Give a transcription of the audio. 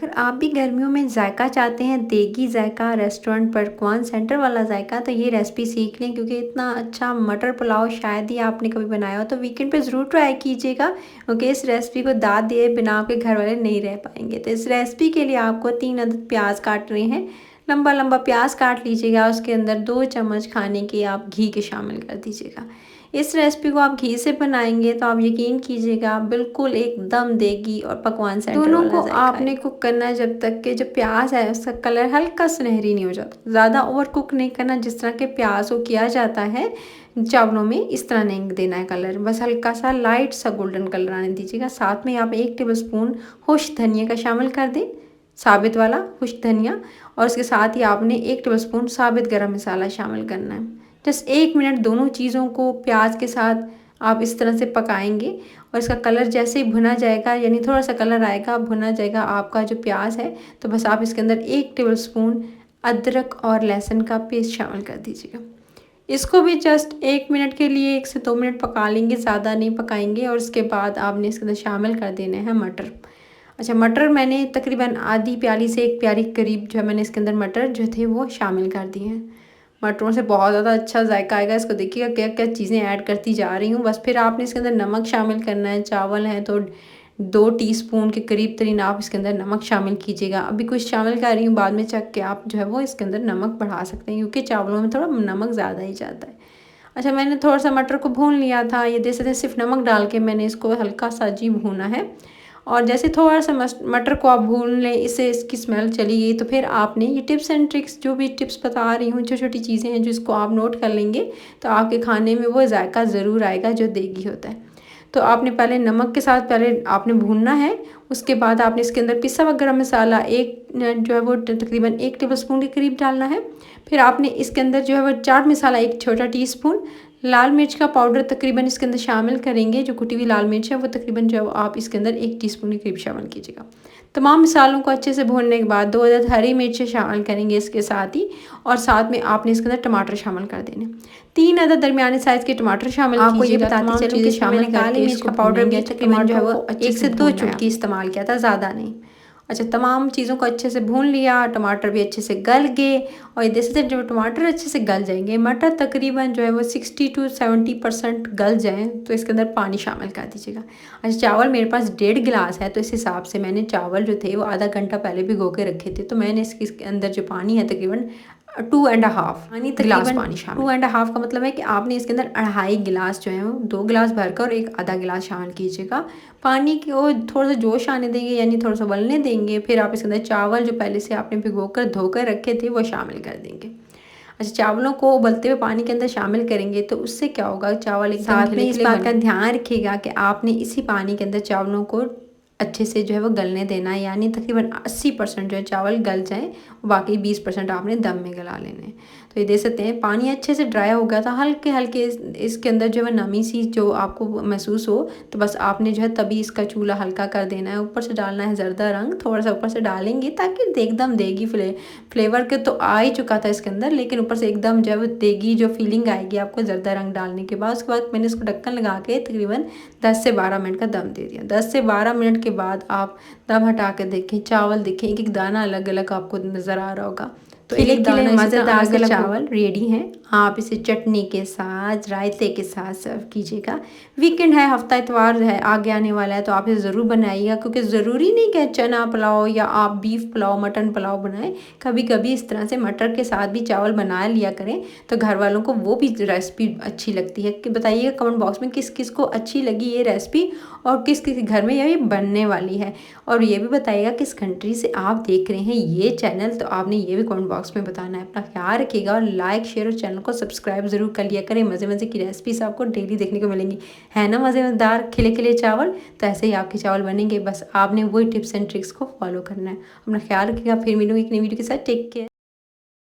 अगर आप भी गर्मियों में जायका चाहते हैं, देगी जायका, रेस्टोरेंट पकवान सेंटर वाला जायका, तो ये रेसिपी सीख लें क्योंकि इतना अच्छा मटर पुलाव शायद ही आपने कभी बनाया हो। तो वीकेंड पे ज़रूर ट्राई कीजिएगा क्योंकि इस रेसिपी को दाद दिए बिना आपके घर वाले नहीं रह पाएंगे। तो इस रेसिपी के लिए आपको 3 अदद प्याज काट रहे हैं। लंबा लंबा प्याज काट लीजिएगा। उसके अंदर 2 चम्मच खाने के आप घी के शामिल कर दीजिएगा। इस रेसिपी को आप घी से बनाएंगे तो आप यकीन कीजिएगा बिल्कुल एकदम देगी और पकवान सेंटर दोनों को आपने कुक करना है जब तक कि जो प्याज है उसका कलर हल्का सुनहरी नहीं हो जाता। ज़्यादा ओवर कुक नहीं करना, जिस तरह के प्याज को किया जाता है चावलों में इस तरह नहीं देना है कलर, बस हल्का सा लाइट सा गोल्डन कलर आने दीजिएगा। साथ में आप 1 टेबल स्पून खुश्क धनिया का शामिल कर दें, साबित वाला खुश्क धनिया। और इसके साथ ही आपने 1 टेबल स्पून साबित गरम मसाला शामिल करना है। जस्ट 1 मिनट दोनों चीज़ों को प्याज के साथ आप इस तरह से पकाएंगे और इसका कलर जैसे ही भुना जाएगा, यानी थोड़ा सा कलर आएगा, भुना जाएगा आपका जो प्याज है, तो बस आप इसके अंदर 1 टेबल स्पून अदरक और लहसुन का पेस्ट शामिल कर दीजिएगा। इसको भी जस्ट 1 मिनट के लिए 1 से 2 मिनट पका लेंगे, ज़्यादा नहीं पकाएंगे। और उसके बाद आपने इसके अंदर शामिल कर देने हैं मटर। अच्छा, मटर मैंने तकरीबन आधी प्याली से 1 प्याली करीब जो है मैंने इसके अंदर मटर जो थे वो शामिल कर दिए हैं। मटरों से बहुत ज़्यादा अच्छा जायका आएगा। इसको देखिएगा क्या क्या चीज़ें ऐड करती जा रही हूँ। बस फिर आपने इसके अंदर नमक शामिल करना है। चावल हैं तो 2 टीस्पून के करीब तरीन आप इसके अंदर नमक शामिल कीजिएगा। अभी कुछ शामिल कर रही हूँ, बाद में चख के आप जो है वो इसके अंदर नमक बढ़ा सकते हैं क्योंकि चावलों में थोड़ा नमक ज़्यादा ही जाता है। अच्छा, मैंने थोड़ा सा मटर को भून लिया था। ये देख सकते हैं सिर्फ नमक डाल के मैंने इसको हल्का सा जी भूना है। और जैसे थोड़ा सा मटर को आप भून लें, इससे इसकी स्मेल चली गई, तो फिर आपने ये टिप्स एंड ट्रिक्स जो भी टिप्स बता रही हूँ, छोटी छोटी चीज़ें हैं जिसको आप नोट कर लेंगे तो आपके खाने में वो जायका ज़रूर आएगा जो देगी होता है। तो आपने पहले नमक के साथ पहले आपने भूनना है। उसके बाद आपने इसके अंदर पिसा हुआ गरम मसाला जो है वो तकरीबन 1 टेबल स्पून के करीब डालना है। फिर आपने इसके अंदर जो है वो चाट मसाला 1 छोटा टीस्पून, लाल मिर्च का पाउडर तकरीबन इसके अंदर शामिल करेंगे। जो कुटी हुई लाल मिर्च है वो तकरीबन जो आप इसके अंदर 1 टीस्पून के करीब शामिल कीजिएगा। तमाम मसालों को अच्छे से भूनने के बाद 2 अदद हरी मिर्चें शामिल करेंगे इसके साथ ही। और साथ में आपने इसके अंदर टमाटर शामिल कर देने, 3 अदद दरमियाने साइज़ के टमाटर शामिल कीजिएगा। आपको ये बताती चलूँ कि शामिल काली मिर्च का पाउडर भी तकरीबन जो है वो 1 से 2 चुटकी इस्तेमाल किया था, ज़्यादा नहीं। अच्छा, तमाम चीज़ों को अच्छे से भून लिया, टमाटर भी अच्छे से गल गए। और जैसे जब टमाटर अच्छे से गल जाएंगे, मटर तकरीबन जो है वो 60 to 70% गल जाएँ तो इसके अंदर पानी शामिल कर दीजिएगा। अच्छा, चावल मेरे पास 1.5 गिलास है तो इस हिसाब से मैंने चावल जो थे वो आधा घंटा पहले भिगो के रखे थे। तो मैंने इसके अंदर जो पानी है तकरीबन 2.5 पानी तकरीबन पानी शामिल। 2.5 का मतलब है कि आपने इसके अंदर 2.5 गिलास जो है वो 2 गिलास भरकर और 1 आधा गिलास शामिल कीजिएगा। पानी को थोड़ा सा जोश आने देंगे, यानी थोड़ा सा उबलने देंगे। फिर आप इसके अंदर चावल जो पहले से आपने भिगोकर धोकर रखे थे वो शामिल कर देंगे। अच्छा, चावलों को उबलते हुए पानी के अंदर शामिल करेंगे तो उससे क्या होगा, चावल एकदम साथ में इस बात का ध्यान रखिएगा कि आपने इसी पानी के अंदर चावलों को अच्छे से जो है वो गलने देना है, यानी तकरीबन 80% जो है चावल गल जाएँ, बाकी 20% आपने दम में गला लेने हैं। तो ये देख सकते हैं पानी अच्छे से ड्राई हो गया था, हल्के हल्के इसके अंदर जो है नमी सी जो आपको महसूस हो, तो बस आपने जो है तभी इसका चूल्हा हल्का कर देना है। ऊपर से डालना है जर्दा रंग, थोड़ा सा ऊपर से डालेंगे ताकि एकदम देगी फ्लेवर के तो आ ही चुका था इसके अंदर, लेकिन ऊपर से एकदम जो है देगी जो फीलिंग आएगी आपको जर्दा रंग डालने के बाद। उसके बाद मैंने इसको ढक्कन लगा के तकरीबन 10 से 12 मिनट का दम दे दिया। 10 से 12 मिनट के बाद आप दम हटा कर देखें, चावल देखें, एक एक दाना अलग अलग आपको नज़र आ रहा होगा। तो एक दाना मज़ेदार से चावल रेडी हैं। आप इसे चटनी के साथ, रायते के साथ सर्व कीजिएगा। वीकेंड है, हफ्ता इतवार है आगे आने वाला है, तो आप इसे ज़रूर बनाइएगा क्योंकि ज़रूरी नहीं कि चना पुलाव या आप बीफ पुलाव, मटन पुलाव बनाएं। कभी कभी इस तरह से मटर के साथ भी चावल बना लिया करें तो घर वालों को वो भी रेसिपी अच्छी लगती है। कि बताइएगा कमेंट बॉक्स में किस किस को अच्छी लगी ये रेसिपी और किस किस घर में ये बनने वाली है। और ये भी बताइएगा किस कंट्री से आप देख रहे हैं ये चैनल, तो आपने ये भी कमेंट बॉक्स में बताना है। अपना ख्याल रखिएगा और लाइक शेयर और चैनल को सब्सक्राइब ज़रूर कर लिया करें। मज़े मज़े की रेसिपीज आपको डेली देखने को मिलेंगी, है ना मज़ेदार खिले खिले चावल। तो ऐसे ही आपके चावल बनेंगे, बस आपने वही टिप्स एंड ट्रिक्स को फॉलो करना है। अपना ख्याल रखिएगा, फिर मिलूंगी एक नई वीडियो के साथ। Take care.